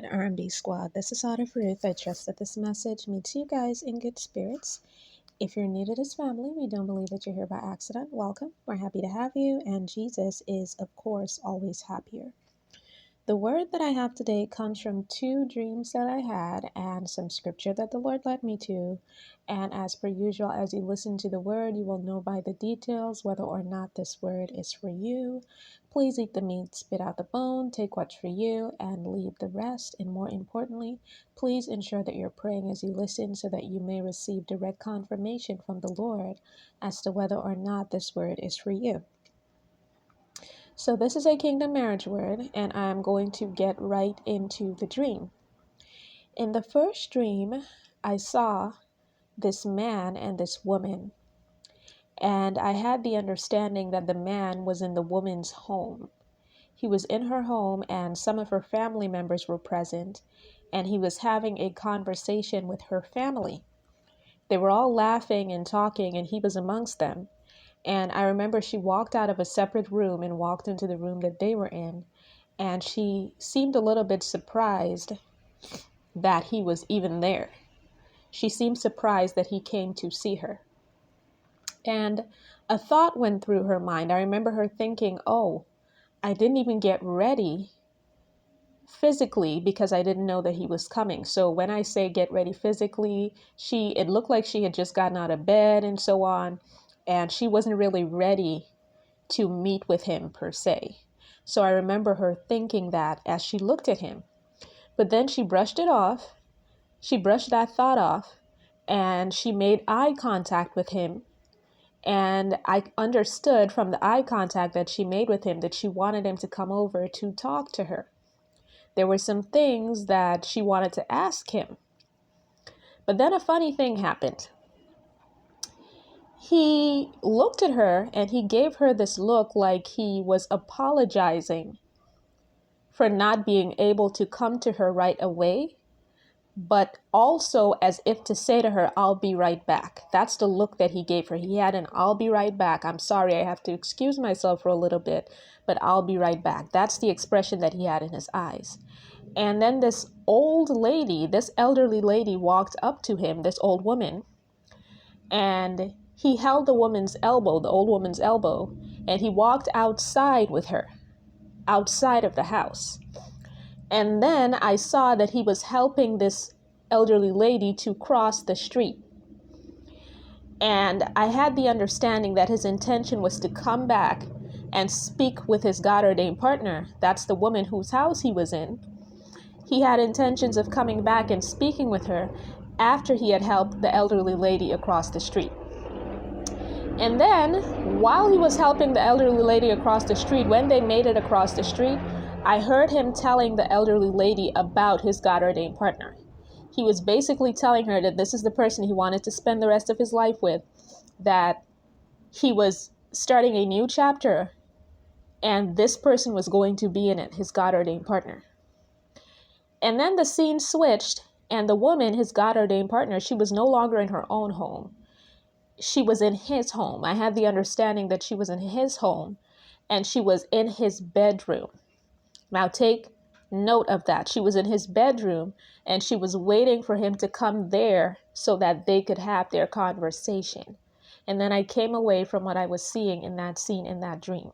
Prophetic R&B Squad. This is Out of Ruth. I trust that this message meets you guys in good spirits. If you're new to this family, we don't believe that you're here by accident. Welcome. We're happy to have you, and Jesus is, of course, always happier. The word that I have today comes from 2 dreams that I had and some scripture that the Lord led me to. And as per usual, as you listen to the word, you will know by the details whether or not this word is for you. Please eat the meat, spit out the bone, take what's for you, and leave the rest. And more importantly, please ensure that you're praying as you listen so that you may receive direct confirmation from the Lord as to whether or not this word is for you. So this is a kingdom marriage word, and I'm going to get right into the dream. In the first dream, I saw this man and this woman, and I had the understanding that the man was in the woman's home. He was in her home, and some of her family members were present, and he was having a conversation with her family. They were all laughing and talking, and he was amongst them. And I remember she walked out of a separate room and walked into the room that they were in. And she seemed a little bit surprised that he was even there. She seemed surprised that he came to see her. And a thought went through her mind. I remember her thinking, oh, I didn't even get ready physically because I didn't know that he was coming. So when I say get ready physically, it looked like she had just gotten out of bed and so on. And she wasn't really ready to meet with him per se. So I remember her thinking that as she looked at him. But then she brushed it off. She brushed that thought off, and she made eye contact with him. And I understood from the eye contact that she made with him that she wanted him to come over to talk to her. There were some things that she wanted to ask him. But then a funny thing happened. He looked at her and he gave her this look like he was apologizing for not being able to come to her right away, but also as if to say to her, I'll be right back. That's the look that he gave her. He had an I'll be right back. I'm sorry, I have to excuse myself for a little bit, but I'll be right back. That's the expression that he had in his eyes. And then this old lady, this elderly lady walked up to him, this old woman, and he held the woman's elbow, the old woman's elbow, and he walked outside with her, outside of the house. And then I saw that he was helping this elderly lady to cross the street. And I had the understanding that his intention was to come back and speak with his God-ordained partner. That's the woman whose house he was in. He had intentions of coming back and speaking with her after he had helped the elderly lady across the street. And then, while he was helping the elderly lady across the street, when they made it across the street, I heard him telling the elderly lady about his God-ordained partner. He was basically telling her that this is the person he wanted to spend the rest of his life with, that he was starting a new chapter, and this person was going to be in it, his God-ordained partner. And then the scene switched, and the woman, his God-ordained partner, she was no longer in her own home. She was in his home. I had the understanding that she was in his home, and she was in his bedroom. Now take note of that. She was in his bedroom, and she was waiting for him to come there so that they could have their conversation. And then I came away from what I was seeing in that scene, in that dream.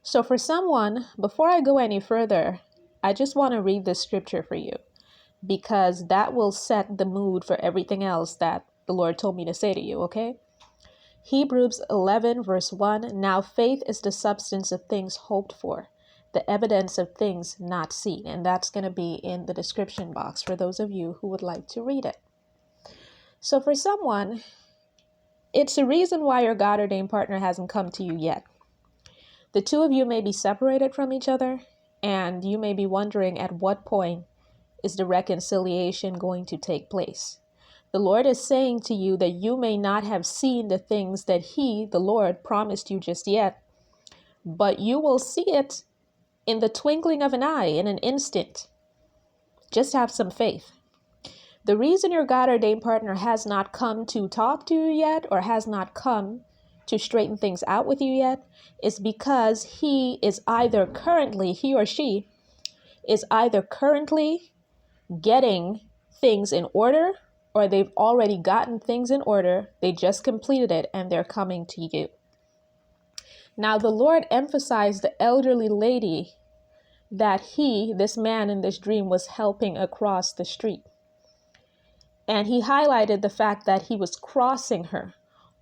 So for someone, before I go any further, I just want to read this scripture for you, because that will set the mood for everything else that the Lord told me to say to you, okay? Hebrews 11 verse 1, now faith is the substance of things hoped for, the evidence of things not seen. And that's going to be in the description box for those of you who would like to read it. So for someone, it's the reason why your God-ordained partner hasn't come to you yet. The two of you may be separated from each other, and you may be wondering at what point is the reconciliation going to take place. The Lord is saying to you that you may not have seen the things that He, the Lord, promised you just yet, but you will see it in the twinkling of an eye, in an instant. Just have some faith. The reason your God-ordained partner has not come to talk to you yet, or has not come to straighten things out with you yet, is because he is either currently, he or she, is either currently getting things in order, or they've already gotten things in order. They just completed it and they're coming to you. Now, the Lord emphasized the elderly lady that this man in this dream, was helping across the street. And he highlighted the fact that he was crossing her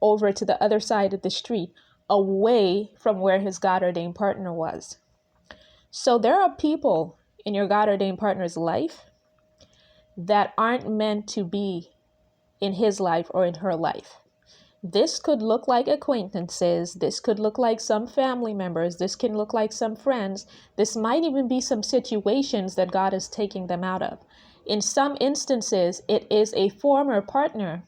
over to the other side of the street, away from where his God-ordained partner was. So there are people in your God-ordained partner's life that aren't meant to be in his life or in her life. This could look like acquaintances. This could look like some family members. This can look like some friends. This might even be some situations that God is taking them out of. In some instances, it is a former partner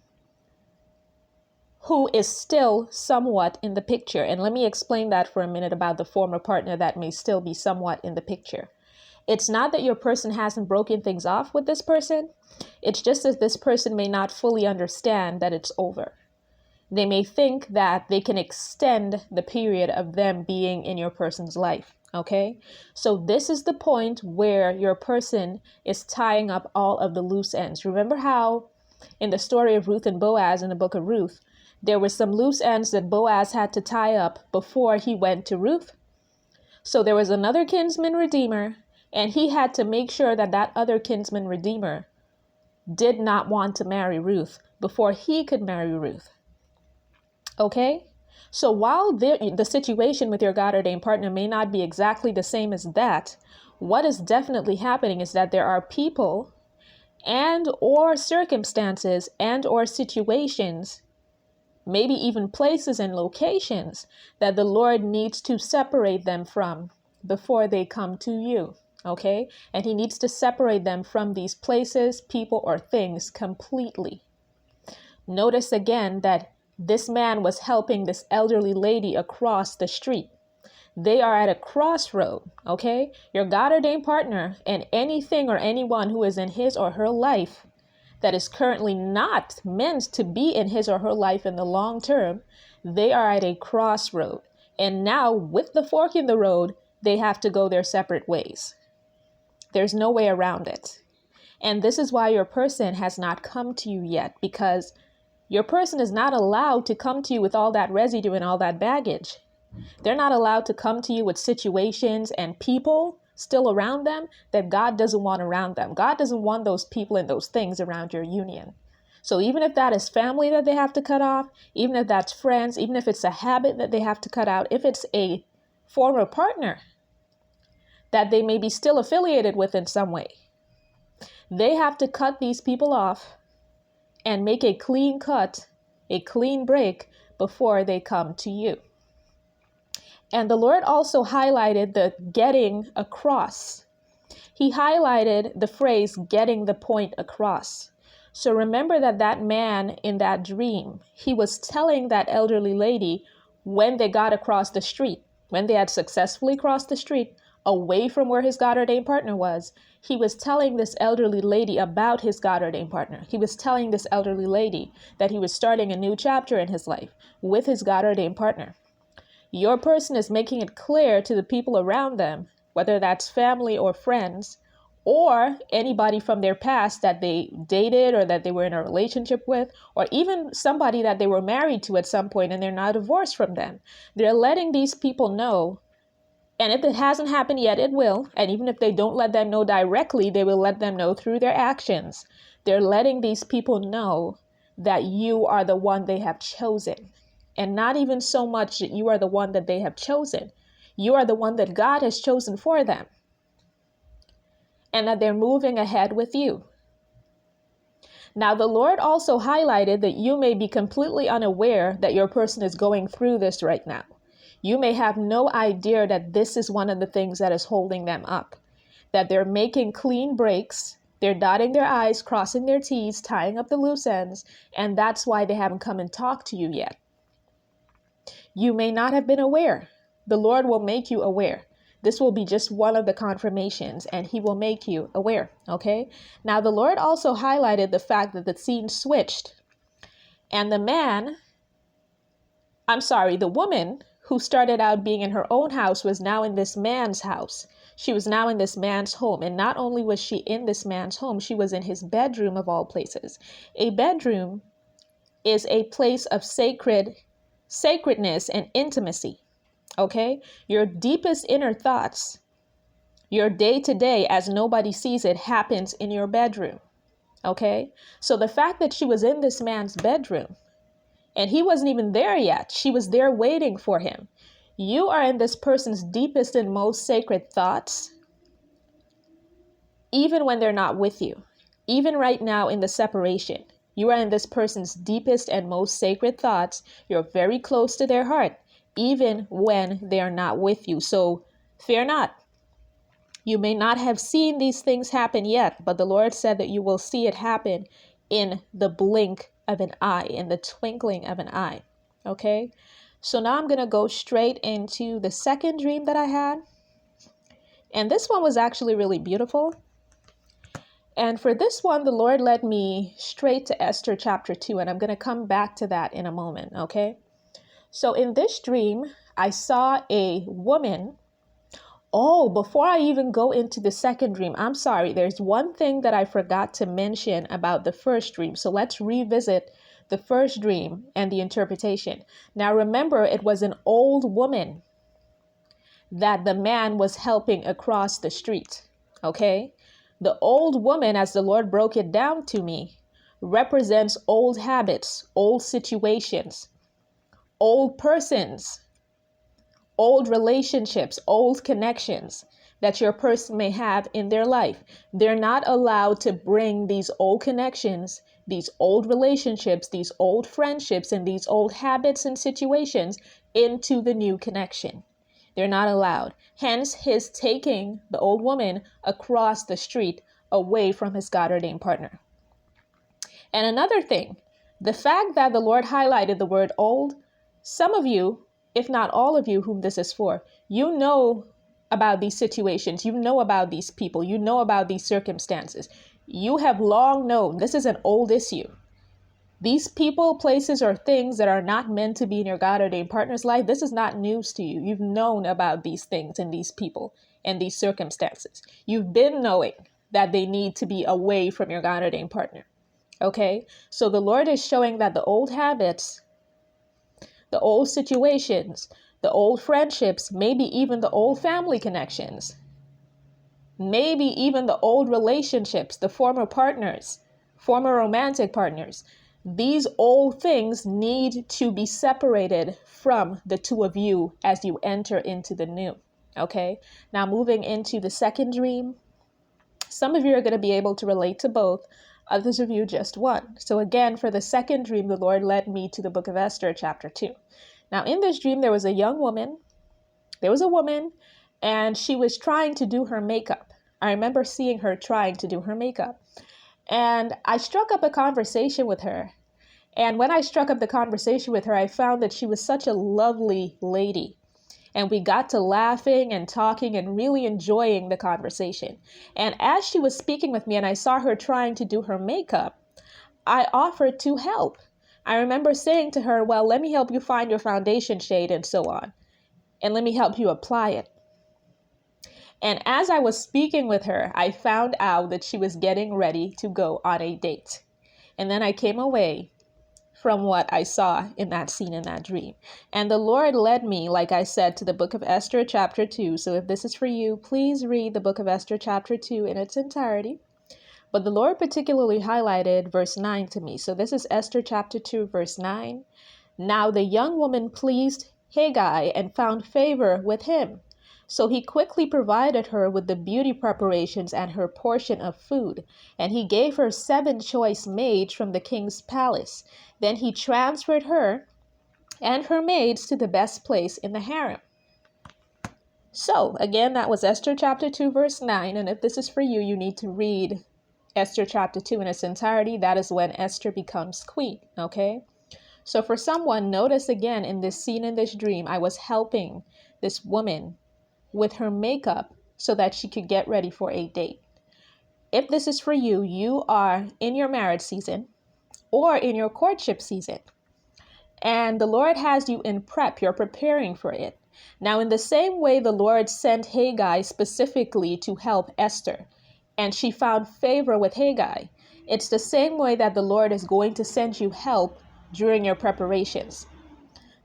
who is still somewhat in the picture. And let me explain that for a minute about the former partner that may still be somewhat in the picture. It's not that your person hasn't broken things off with this person. It's just that this person may not fully understand that it's over. They may think that they can extend the period of them being in your person's life. Okay, so this is the point where your person is tying up all of the loose ends. Remember how in the story of Ruth and Boaz in the book of Ruth, there were some loose ends that Boaz had to tie up before he went to Ruth? So there was another kinsman redeemer, and he had to make sure that that other kinsman redeemer did not want to marry Ruth before he could marry Ruth. Okay? So while the situation with your God-ordained partner may not be exactly the same as that, what is definitely happening is that there are people and or circumstances and or situations, maybe even places and locations, that the Lord needs to separate them from before they come to you. Okay? And he needs to separate them from these places, people, or things completely. Notice again that this man was helping this elderly lady across the street. They are at a crossroad, okay? Your God-ordained partner and anything or anyone who is in his or her life that is currently not meant to be in his or her life in the long term, they are at a crossroad. And now with the fork in the road, they have to go their separate ways. There's no way around it. And this is why your person has not come to you yet, because your person is not allowed to come to you with all that residue and all that baggage. They're not allowed to come to you with situations and people still around them that God doesn't want around them. God doesn't want those people and those things around your union. So even if that is family that they have to cut off, even if that's friends, even if it's a habit that they have to cut out, if it's a former partner that they may be still affiliated with in some way, they have to cut these people off and make a clean cut, a clean break before they come to you. And the Lord also highlighted the getting across. He highlighted the phrase getting the point across. So remember that man in that dream, he was telling that elderly lady when they got across the street, when they had successfully crossed the street away from where his God-ordained partner was, he was telling this elderly lady about his God-ordained partner. He was telling this elderly lady that he was starting a new chapter in his life with his God-ordained partner. Your person is making it clear to the people around them, whether that's family or friends, or anybody from their past that they dated or that they were in a relationship with, or even somebody that they were married to at some point and they're now divorced from them. They're letting these people know. And if it hasn't happened yet, it will. And even if they don't let them know directly, they will let them know through their actions. They're letting these people know that you are the one they have chosen. And not even so much that you are the one that they have chosen. You are the one that God has chosen for them. And that they're moving ahead with you. Now, the Lord also highlighted that you may be completely unaware that your person is going through this right now. You may have no idea that this is one of the things that is holding them up, that they're making clean breaks, they're dotting their I's, crossing their T's, tying up the loose ends, and that's why they haven't come and talked to you yet. You may not have been aware. The Lord will make you aware. This will be just one of the confirmations, and he will make you aware, okay? Now, the Lord also highlighted the fact that the scene switched, and the woman who started out being in her own house was now in this man's house. She was now in this man's home. And not only was she in this man's home, she was in his bedroom of all places. A bedroom is a place of sacredness and intimacy. Okay? Your deepest inner thoughts, your day to day as nobody sees it, happens in your bedroom. Okay? So the fact that she was in this man's bedroom and he wasn't even there yet, she was there waiting for him. You are in this person's deepest and most sacred thoughts, even when they're not with you. Even right now in the separation, you are in this person's deepest and most sacred thoughts. You're very close to their heart, even when they are not with you. So fear not. You may not have seen these things happen yet, but the Lord said that you will see it happen in the blink of an eye, in the twinkling of an eye. Okay? So now I'm going to go straight into the second dream that I had. And this one was actually really beautiful. And for this one, the Lord led me straight to Esther chapter 2, and I'm going to come back to that in a moment, okay? So in this dream, I saw a woman. Oh, before I even go into the second dream, I'm sorry, there's one thing that I forgot to mention about the first dream. So let's revisit the first dream and the interpretation. Now remember, it was an old woman that the man was helping across the street, okay? The old woman, as the Lord broke it down to me, represents old habits, old situations, old persons, old relationships, old connections that your person may have in their life. They're not allowed to bring these old connections, these old relationships, these old friendships, and these old habits and situations into the new connection. They're not allowed. Hence his taking the old woman across the street away from his God-ordained partner. And another thing, the fact that the Lord highlighted the word old, some of you, if not all of you whom this is for, you know about these situations. You know about these people. You know about these circumstances. You have long known this is an old issue. These people, places, or things that are not meant to be in your God-ordained partner's life, this is not news to you. You've known about these things and these people and these circumstances. You've been knowing that they need to be away from your God-ordained partner. Okay? So the Lord is showing that the old habits, the old situations, the old friendships, maybe even the old family connections, maybe even the old relationships, the former partners, former romantic partners, these old things need to be separated from the two of you as you enter into the new. Okay, now moving into the second dream. Some of you are going to be able to relate to both, others of you just one. So again, for the second dream, the Lord led me to the book of Esther, chapter 2. Now in this dream, there was a woman, and she was trying to do her makeup. I remember seeing her trying to do her makeup. And I struck up a conversation with her. And when I struck up the conversation with her, I found that she was such a lovely lady. And we got to laughing and talking and really enjoying the conversation. And as she was speaking with me and I saw her trying to do her makeup, I offered to help. I remember saying to her, well, let me help you find your foundation shade and so on. And let me help you apply it. And as I was speaking with her, I found out that she was getting ready to go on a date. And then I came away from what I saw in that scene, in that dream. And the Lord led me, like I said, to the book of Esther, chapter 2. So if this is for you, please read the book of Esther, chapter 2 in its entirety. But the Lord particularly highlighted verse 9 to me. So this is Esther, chapter 2, verse 9. Now the young woman pleased Haggai and found favor with him. So he quickly provided her with the beauty preparations and her portion of food, and he gave her 7 choice maids from the king's palace. Then he transferred her and her maids to the best place in the harem. So again, that was Esther chapter 2, verse 9. And if this is for you, you need to read Esther chapter 2 in its entirety. That is when Esther becomes queen, okay? So for someone, notice again in this scene, in this dream, I was helping this woman with her makeup so that she could get ready for a date. If this is for you, you are in your marriage season or in your courtship season, and the Lord has you in prep, you're preparing for it. Now, in the same way, the Lord sent Haggai specifically to help Esther, and she found favor with Haggai. It's the same way that the Lord is going to send you help during your preparations.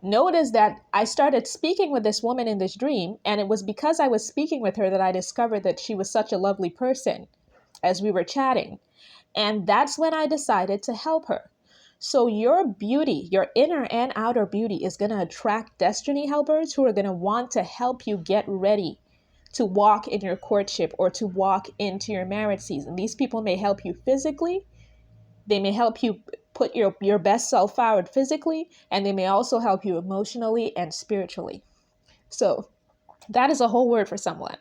Notice that I started speaking with this woman in this dream, and it was because I was speaking with her that I discovered that she was such a lovely person as we were chatting. And that's when I decided to help her. So your beauty, your inner and outer beauty, is going to attract destiny helpers who are going to want to help you get ready to walk in your courtship or to walk into your marriage season. These people may help you physically. They may help you put your best self forward physically, and they may also help you emotionally and spiritually. So that is a whole word for someone.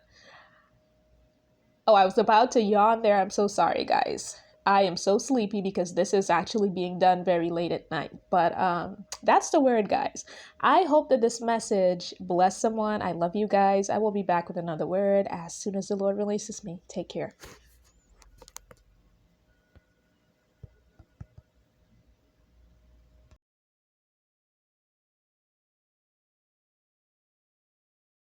Oh, I was about to yawn there. I'm so sorry, guys. I am so sleepy because this is actually being done very late at night. But that's the word, guys. I hope that this message bless someone. I love you guys. I will be back with another word as soon as the Lord releases me. Take care.